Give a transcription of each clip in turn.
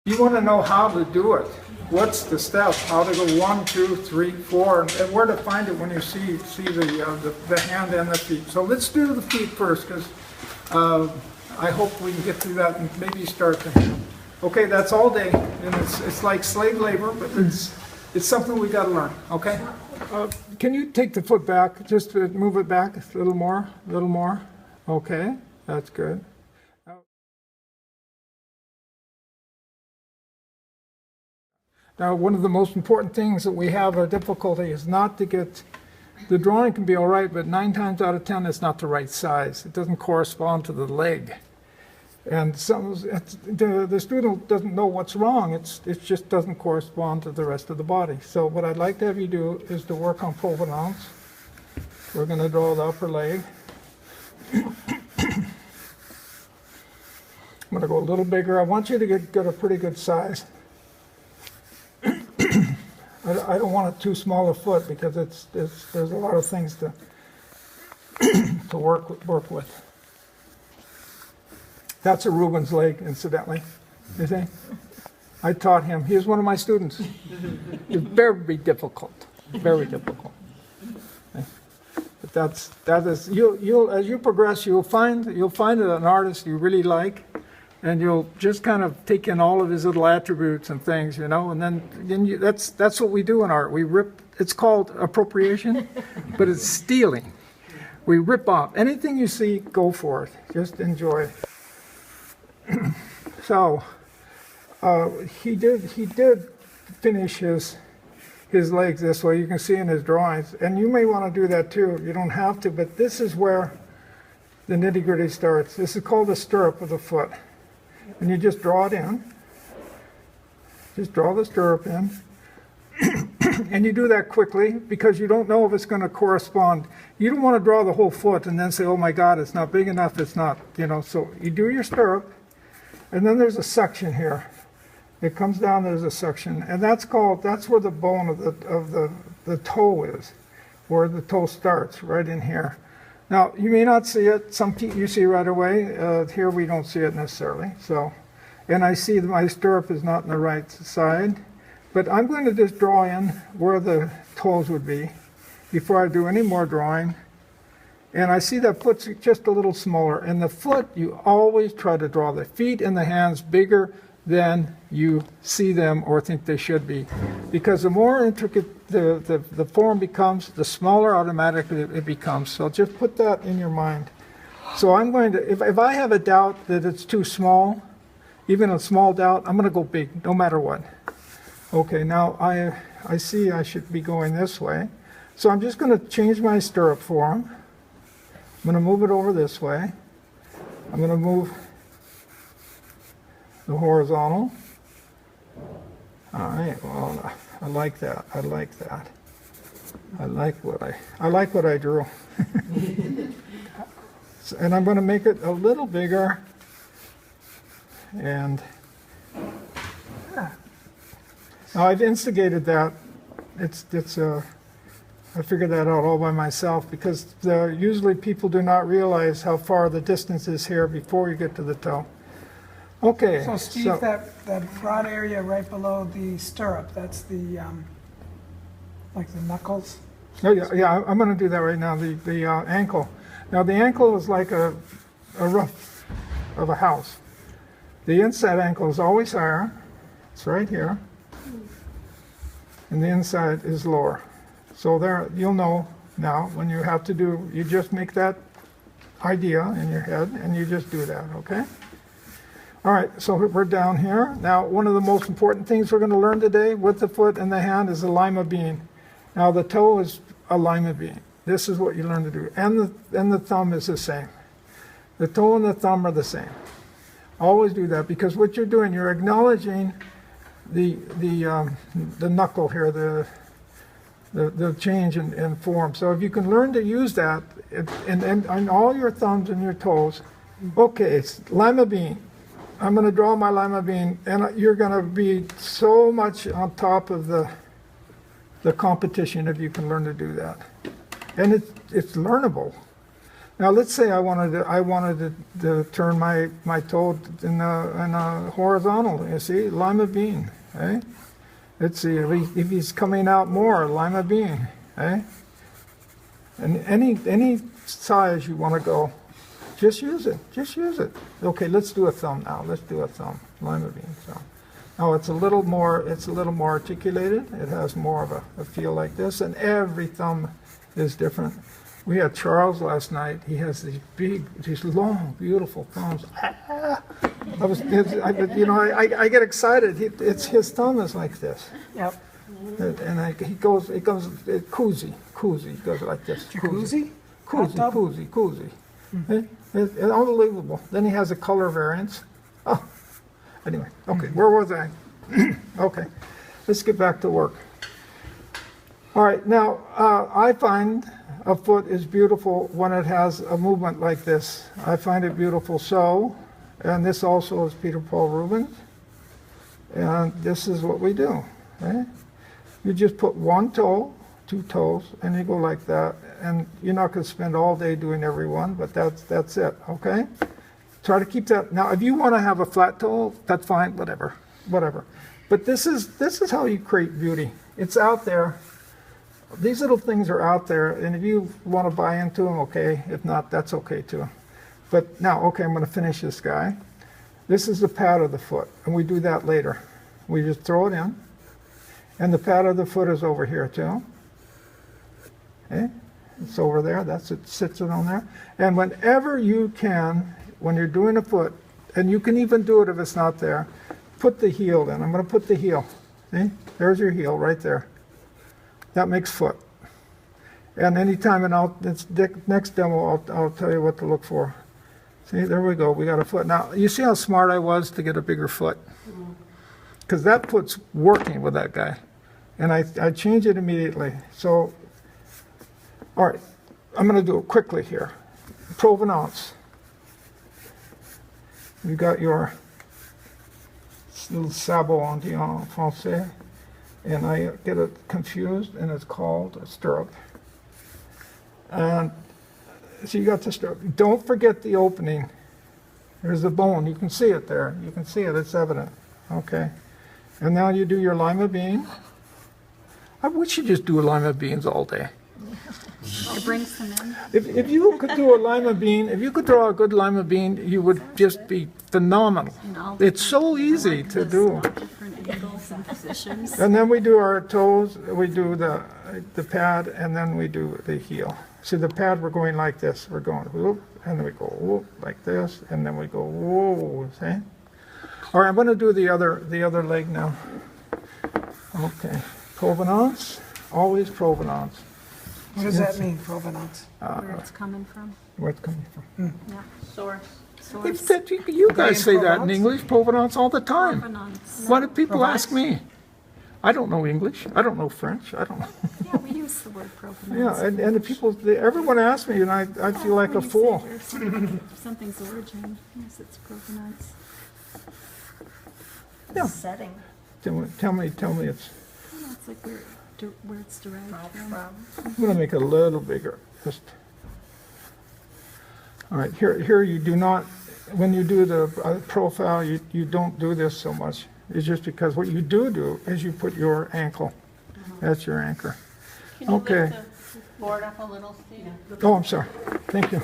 You want to know how to do it. What's the steps? How to go 1, 2, 3, 4, and where to find it when you see the hand and the feet. So let's do the feet first, because I hope we can get through that and maybe start the hand. Okay, that's all day, and it's like slave labor, but it's something we got to learn. Okay. Can you take the foot back? Just to move it back a little more, a little more. Okay, that's good. Now, one of the most important things that we have a difficulty is not to get, the drawing can be all right, but 9 times out of 10, it's not the right size. It doesn't correspond to the leg. And the student doesn't know what's wrong. It just doesn't correspond to the rest of the body. So what I'd like to have you do is to work on provenance. We're going to draw the upper leg. I'm going to go a little bigger. I want you to get a pretty good size. I don't want it too small a foot, because there's a lot of things to to work with. That's a Rubens leg, incidentally. You see? I taught him. He was one of my students. It's very difficult, very difficult. But that is you'll as you progress, you'll find an artist you really like. And you'll just kind of take in all of his little attributes and things, and then that's what we do in art. We rip. It's called appropriation, but it's stealing. We rip off anything you see. Go for it. Just enjoy. So he did finish his legs this way. You can see in his drawings, and you may want to do that too. You don't have to, but this is where the nitty-gritty starts. This is called the stirrup of the foot. And you just draw it in. Just draw the stirrup in. And you do that quickly, because you don't know if it's going to correspond. You don't want to draw the whole foot and then say, oh my God, it's not big enough, it's not, So you do your stirrup, and then there's a section here. It comes down, there's a section, and that's where the bone of the toe is, where the toe starts, right in here. Now, you may not see it. Some people you see right away. Here we don't see it necessarily. So, and I see that my stirrup is not on the right side. But I'm going to just draw in where the toes would be before I do any more drawing. And I see that foot's just a little smaller. And the foot, you always try to draw the feet and the hands bigger than you see them or think they should be. Because the more intricate the form becomes, the smaller automatically it becomes. So just put that in your mind. So I'm going to, if I have a doubt that it's too small, even a small doubt, I'm going to go big, no matter what. Okay, now I see I should be going this way. So I'm just going to change my stirrup form. I'm going to move it over this way. I'm going to move the horizontal. All right, well, I like that. I like that. I like what I drew. And I'm going to make it a little bigger. And now I've instigated that. I figured that out all by myself, because usually people do not realize how far the distance is here before you get to the toe. Okay. So Steve, that broad area right below the stirrup, that's the like the knuckles? Oh yeah, I'm going to do that right now. The ankle. Now the ankle is like a roof of a house. The inside ankle is always higher. It's right here, and the inside is lower. So there, you'll know now when you have to do. You just make that idea in your head, and you just do that. Okay. All right, so we're down here. Now, one of the most important things we're going to learn today with the foot and the hand is the lima bean. Now, the toe is a lima bean. This is what you learn to do. And the thumb is the same. The toe and the thumb are the same. Always do that, because what you're doing, you're acknowledging the knuckle here, the change in form. So if you can learn to use that and all your thumbs and your toes, okay, it's lima bean. I'm going to draw my lima bean, and you're going to be so much on top of the competition if you can learn to do that. And it's learnable. Now let's say I wanted to turn my toe in a horizontal. You see, lima bean. Eh? Let's see if he's coming out more, lima bean. Eh? And any size you want to go, just use it. Just use it. Okay, let's do a thumb now. Let's do a thumb, lima bean. So, now it's a little more articulated. It has more of a feel like this, and every thumb is different. We had Charles last night. He has these long, beautiful thumbs. I get excited. His thumb is like this. Yep. And it goes koozie. It goes like this. Jacuzzi? Koozie. It's unbelievable. Then he has a color variance. Oh, anyway. Okay, where was I? Okay, let's get back to work. All right, now I find a foot is beautiful when it has a movement like this. I find it beautiful so, and this also is Peter Paul Rubens, and this is what we do. Okay? You just put one toe, two toes, and you go like that, and you're not going to spend all day doing every one, but that's it, okay? Try to keep that. Now, if you want to have a flat toe, that's fine, whatever. But this is how you create beauty. It's out there. These little things are out there, and if you want to buy into them, okay. If not, that's okay too. But now, okay, I'm going to finish this guy. This is the pad of the foot, and we do that later. We just throw it in, and the pad of the foot is over here too. Okay, it's over there. It sits it on there. And whenever you can, when you're doing a foot, and you can even do it if it's not there, put the heel in. I'm going to put the heel. See, there's your heel right there. That makes foot. And anytime, next demo, I'll tell you what to look for. See, there we go. We got a foot. Now, you see how smart I was to get a bigger foot? Because that foot's working with that guy. And I change it immediately. So, all right, I'm going to do it quickly here. Provenance. You got your little sabot en français. And I get it confused, and it's called a stirrup. And so you got the stirrup. Don't forget the opening. There's the bone. You can see it there. You can see it. It's evident. Okay. And now you do your lima bean. I wish you just do lima beans all day. It brings them in. If you could do a lima bean, if you could draw a good lima bean, you would just be phenomenal. It's so easy to do. Different angles and positions. And then we do our toes, we do the pad, and then we do the heel. See, the pad, we're going like this. We're going whoop, and then we go whoop like this, and then we go whoa. See? All right, I'm going to do the other leg now. Okay, provenance, always provenance. What does that mean, provenance? Where it's coming from. Where it's coming from. Yeah. Source. You guys say that in Provenance? English, provenance, all the time. Provenance. Why do people ask me? I don't know English. I don't know French. I don't know. Yeah, we use the word provenance. Yeah, and the people, everyone asks me, and I feel like a When you say fool. something's origin, yes, it's provenance. Yeah. Setting. Tell me it's. Yeah, it's like where it's derived from. I'm going to make it a little bigger. Just. All right, here you do not, when you do the profile, you don't do this so much. It's just because what you do is you put your ankle. That's your anchor. Can you Okay. lift the board up a little, Steve? Oh, I'm sorry. Thank you.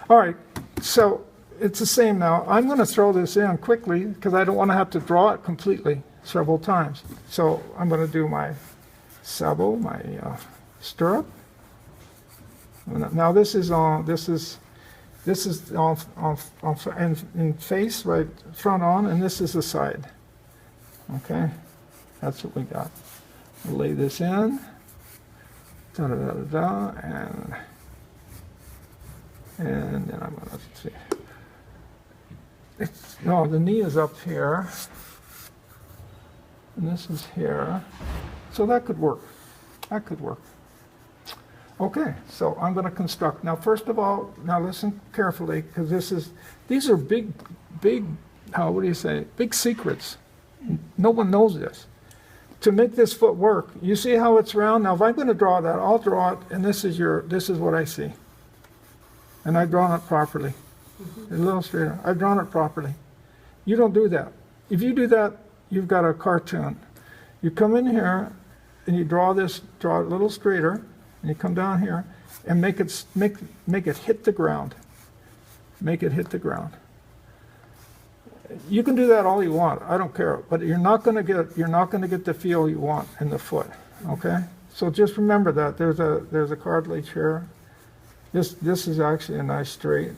All right, so it's the same now. I'm going to throw this in quickly because I don't want to have to draw it completely several times. So I'm going to do my sabot, my stirrup. Now this is on in face, right front on, and this is the side. Okay, that's what we got. We'll lay this in. Da da da da da, and then I'm gonna see. No, the knee is up here, and this is here, so that could work. Okay, so I'm going to construct. Now, first of all, now listen carefully, because these are big, big secrets. No one knows this. to make this foot work, you see how it's round? Now, if I'm going to draw that, I'll draw it, and this is what I see. And I've drawn it properly. A little straighter. I've drawn it properly. You don't do that. If you do that, you've got a cartoon. You come in here, and you draw it a little straighter, and you come down here, and make it hit the ground. Make it hit the ground. You can do that all you want. I don't care, but you're not going to get the feel you want in the foot. Okay. So just remember that there's a cartilage here. This is actually a nice straight.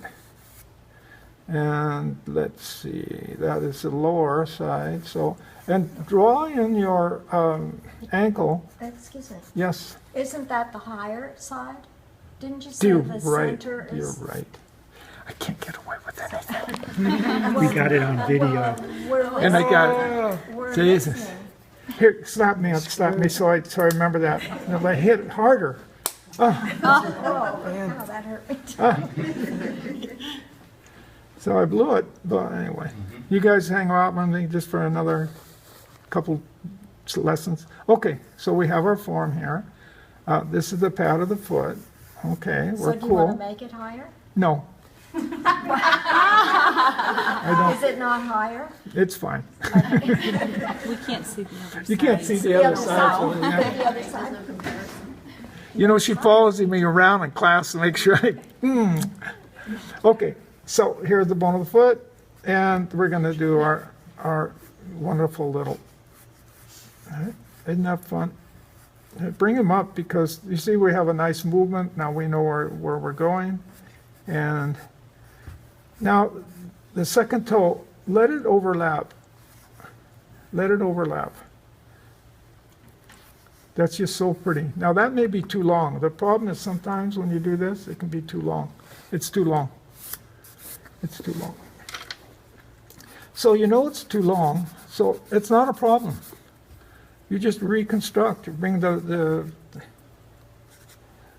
And let's see, that is the lower side. So, and draw in your ankle. Excuse me, Yes. isn't that the higher side? Didn't you say You're the right. center You're is? right. I can't get away with anything. We got it on video. We're And I listening. got We're Jesus. listening. Here, slap me so I remember that. And if I hit it harder. Oh, wow, that hurt me. So I blew it, but anyway. You guys hang out with me just for another couple lessons. Okay, so we have our form here. This is the pad of the foot. Okay, So we're do you want to cool. make it higher? No. Is it not higher? It's fine. We can't see the other side. You can't see the other side. so, yeah. The other side? You know, she follows me around in class to make sure Okay, so here's the bone of the foot, and we're going to do our wonderful little. Isn't that fun? Bring them up because you see we have a nice movement. Now we know where we're going. And now the second toe, let it overlap. Let it overlap. That's just so pretty. Now that may be too long. The problem is sometimes when you do this, it can be too long. It's too long. It's too long. So you know it's too long, so it's not a problem. You just reconstruct. You bring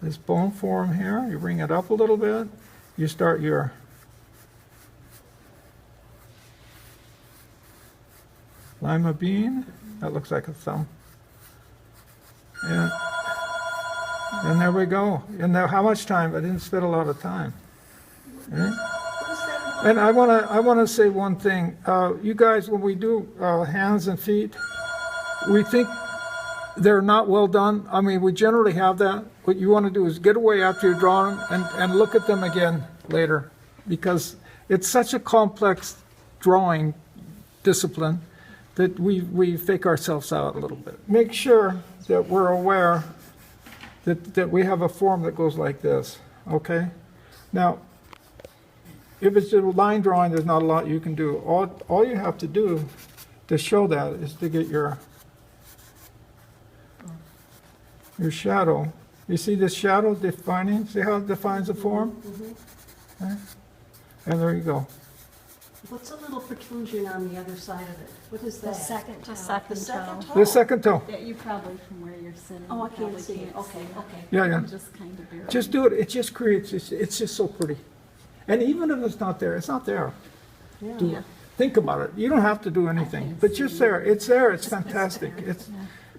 this bone form here, you bring it up a little bit, you start your lima bean. That looks like a thumb. And there we go. And now how much time? I didn't spend a lot of time. Right? And I want to say one thing. You guys, when we do hands and feet, we think they're not well done. I mean, we generally have that. What you want to do is get away after you draw them and look at them again later, because it's such a complex drawing discipline that we fake ourselves out a little bit. Make sure that we're aware that we have a form that goes like this, okay? Now, if it's a line drawing, there's not a lot you can do. All you have to do to show that is to get your shadow. You see this shadow defining? See how it defines the form? Okay. And there you go. What's a little protrusion on the other side of it? What is The that? second toe. The second The second toe. toe? The second toe. Yeah, you probably, from where you're sitting. Oh, I you probably can't see it. Okay, okay. Yeah, yeah. Just kind of barely. Just do it. It just creates, it's just so pretty. And even if it's not there, it's not there. Do it. Think about it. You don't have to do anything, but just there. It's there. It's fantastic. It's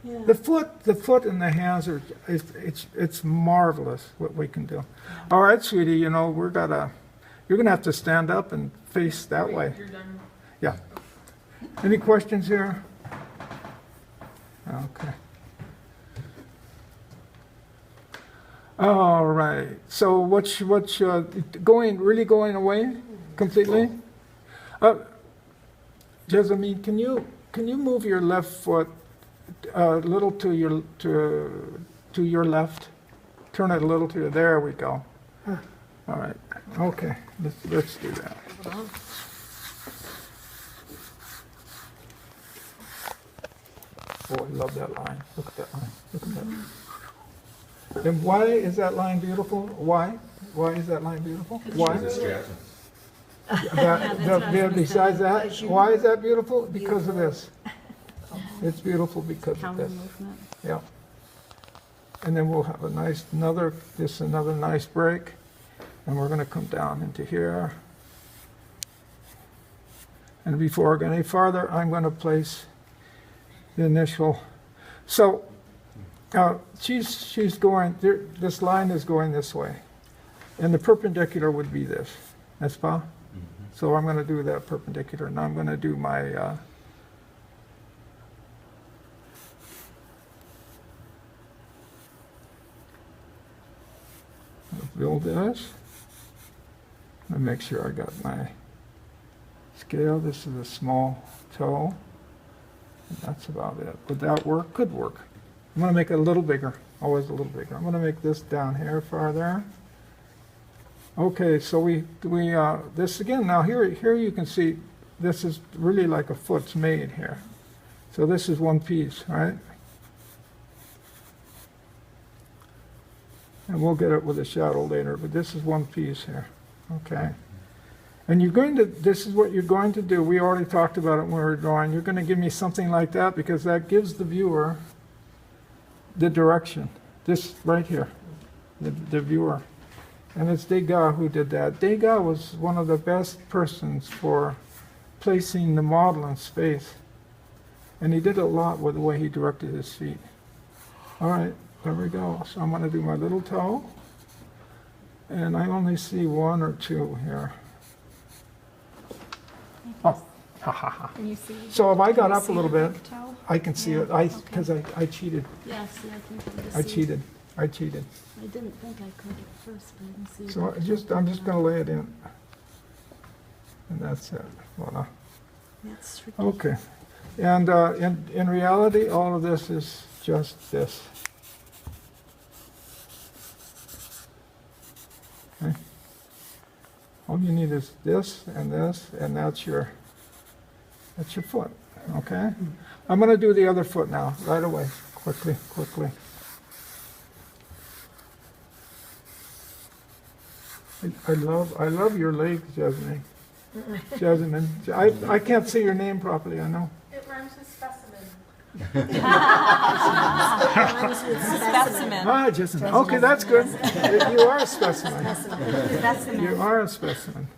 the foot and the hands are. It's marvelous what we can do. All right, sweetie. You know you're gonna have to stand up and face that way. You're done. Yeah. Any questions here? Okay. All right. So what's really going away completely? Jessamine, can you move your left foot a little to your left? Turn it a little to there we go. All right. Okay. Let's do that. Oh, I love that line. Look at that line. Look at that line. And why is that line beautiful? Why? Why is that line beautiful? Why? Besides that, why is that beautiful? Because of this. It's beautiful because of Counter this. movement. Yeah. And then we'll have another nice break. And we're going to come down into here. And before I go any farther, I'm going to place the initial. So she's going, this line is going this way. And the perpendicular would be this, n'est-ce pas? So I'm going to do that perpendicular. And I'm going to do my, build this. Let me make sure I got my scale. This is a small toe. And that's about it. Would that work? Could work. I'm going to make it a little bigger, always a little bigger. I'm going to make this down here farther. Okay, so this again, now here you can see this is really like a foot's made here. So this is one piece, right? And we'll get it with a shadow later, but this is one piece here, okay? And this is what you're going to do. We already talked about it when we were drawing. You're going to give me something like that because that gives the viewer the direction. This right here, the viewer. And it's Degas who did that. Degas was one of the best persons for placing the model in space. And he did a lot with the way he directed his feet. All right, there we go. So I'm going to do my little toe. And I only see one or two here. Oh, ha ha ha. Can you see? So if I got Can you up a see little the bit, big toe? I can see Yeah, it. okay. Because I cheated. Yes, yeah, I think you I see. cheated. I cheated. I didn't think I could at first, but I can see. So I'm just going to lay it in. And that's it. Voila. That's tricky. Okay. And in reality, all of this is just this. Okay. All you need is this, and that's your foot. Okay. I'm going to do the other foot now, right away, quickly. I love your legs, Jasmine. Jasmine. I can't say your name properly, I know. It rhymes with specimen. Specimen. Ah, Jasmine. Okay, that's good. You are a specimen. Specimen. You are a specimen.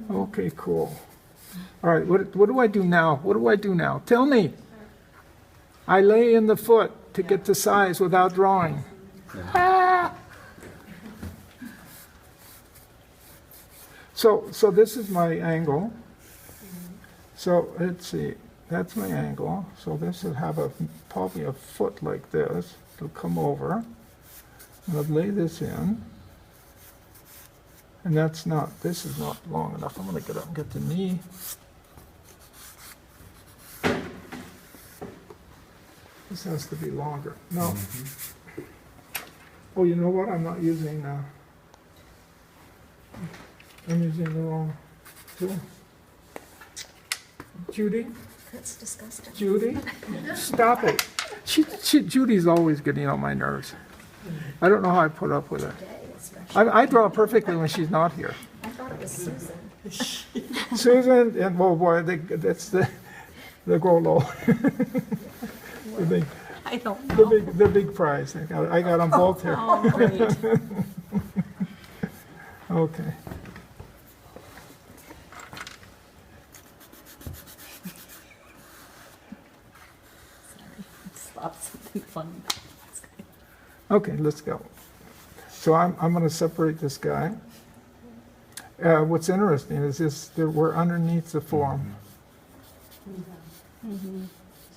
Okay, cool. All right, what do I do now? What do I do now? Tell me. I lay in the foot to get the size without drawing. Ah! So this is my angle. So let's see, that's my angle. So this will have probably a foot like this. It'll come over. And I'll lay this in. And this is not long enough. I'm going to get up and get the knee. This has to be longer. No. Oh, you know what? I'm not using, I'm using the wrong tool. Judy? That's disgusting. Judy? Stop it. Judy's always getting on my nerves. I don't know how I put up with it. Today, especially. I draw perfectly when she's not here. I thought it was Susan. Susan and, oh boy, that's the go low. I don't know. The big prize. I got them both here. Oh, great. Okay. Stop something funny. Okay, let's go. So I'm going to separate this guy. What's interesting is that we're underneath the form.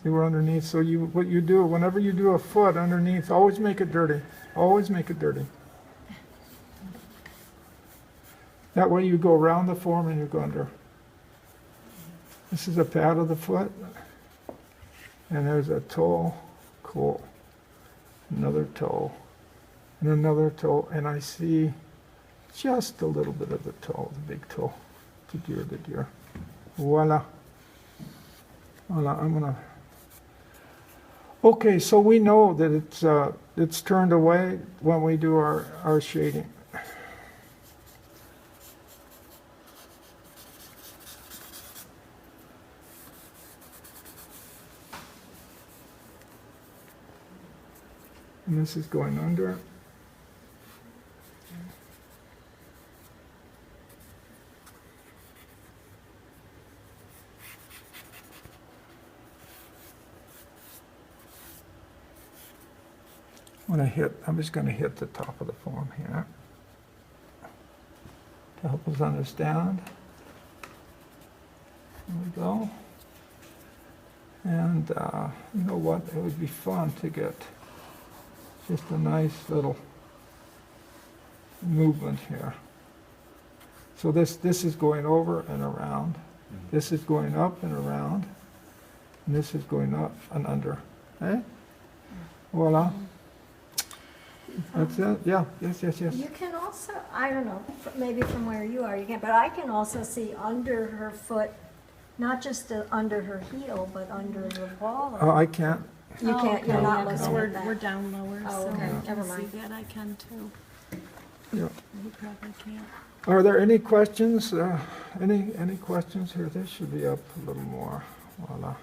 See, we're underneath. So what you do, whenever you do a foot underneath, always make it dirty. Always make it dirty. That way you go around the form and you go under. This is a pad of the foot. And there's a toe. Cool. Another toe. And another toe. And I see just a little bit of the toe, the big toe. The deer. Voila. Voila. I'm going to... Okay, so we know that it's turned away when we do our shading. And this is going under. I'm just gonna hit the top of the form here to help us understand. There we go. And you know what, it would be fun to get just a nice little movement here. So this is going over and around. This is going up and around. And this is going up and under. Eh? Voila. That's it? Yeah, yes. You can also, I don't know, maybe from where you are, you can, but I can also see under her foot, not just under her heel, but under the ball. Oh, I can't. You can't, you're not Because looking we're, at that. we're down lower, Oh, so okay, I never can see mind. that. I can too. Yeah. You probably can't. Are there any questions? Any questions here? This should be up a little more. Voila.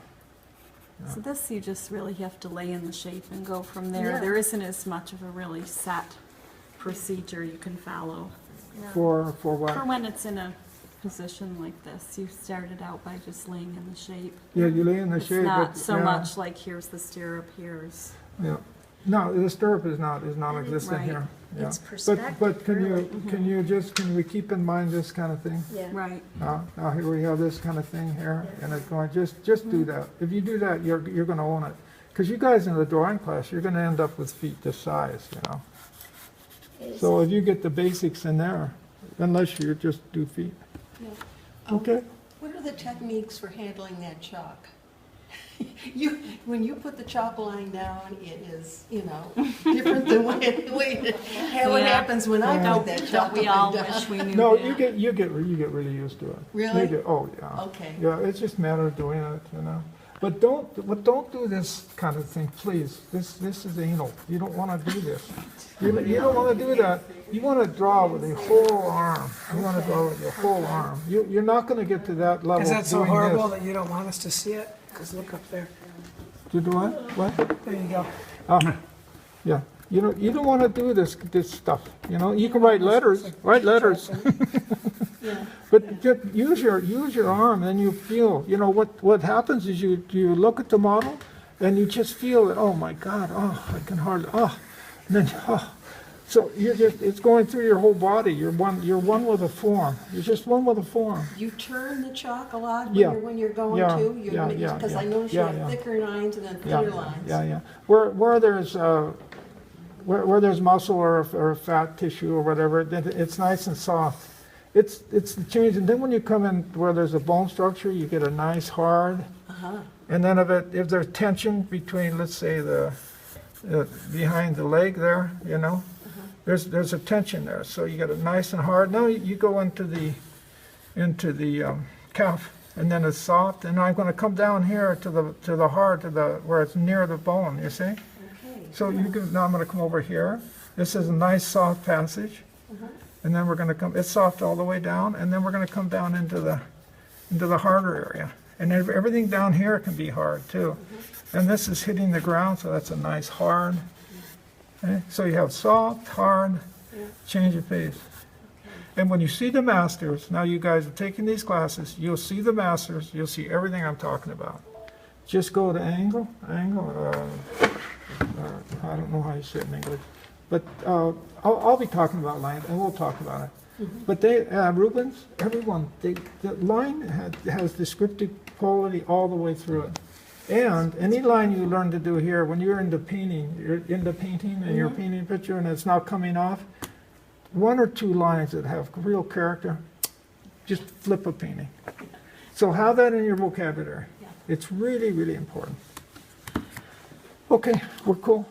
So this, you just really have to lay in the shape and go from there. Yeah. There isn't as much of a really set procedure you can follow. No. For For what? when it's in a position like this, you started out by just laying in the shape. Yeah, you lay in the It's shade. not but, so yeah, much like here's the stirrup, here's, Yeah. No, the stirrup is non-existent Right. here. Yeah. It's perspective, But can really. can we keep in mind this kind of thing? Yeah. right. Now here we have this kind of thing here, and it's going, just do that. If you do that, you're gonna own it. Because you guys in the drawing class, you're gonna end up with feet this size, you know? It's- So if you get the basics in there, unless you just do feet. Yeah. Okay? What are the techniques for handling that chalk? When you put the chalk line down, it is, different than how it Yeah. happens when I put that chalk Don't we line all down. wish we knew No, that? you get really used to it. Really? You get- oh, yeah. Okay. Yeah, it's just a matter of doing it, you know. But don't do this kind of thing, please. This is anal. You don't want to do this. You don't want to do that. You want to draw with your whole arm. You want to draw with your whole arm. You're not going to get to that level Is that so doing horrible this. that you don't want us to see it? Because look up there. To do what? What? There you go. Yeah. You don't want to do this stuff. You can write letters. Write letters. But just use your arm, and you feel. What happens is you look at the model, and you just feel that. Oh my God! Oh, I can hardly. Oh, and then So it's going through your whole body. You're one with the form. You're just one with the form. You turn the chalk a lot Yeah. when you're going Yeah, to? yeah, Because I yeah. notice you Yeah, have yeah. thicker lines and then Yeah, thinner lines. yeah. Where there's muscle or fat tissue or whatever, it's nice and soft. It's the change, and then when you come in where there's a bone structure, you get a nice hard. Uh-huh. And then if there's tension between, let's say, the behind the leg there, there's a tension there, so you get it nice and hard. Now you go into the calf, and then it's soft, and I'm going to come down here to the hard, where it's near the bone. You see? Okay. So now I'm going to come over here. This is a nice soft passage, and then we're going to come. It's soft all the way down, and then we're going to come down into the harder area. And everything down here can be hard too. And this is hitting the ground, so that's a nice hard. Okay? So you have soft, hard, change of pace. And when you see the masters, now you guys are taking these classes, you'll see the masters, you'll see everything I'm talking about. Just go to angle, I don't know how you say it in English, but I'll be talking about line, and we'll talk about it. But Rubens, everyone, the line has descriptive quality all the way through it. And any line you learn to do here, when you're into painting and you're painting a picture and it's not coming off, one or two lines that have real character, just flip a painting. So have that in your vocabulary. It's really, really important. Okay, we're cool.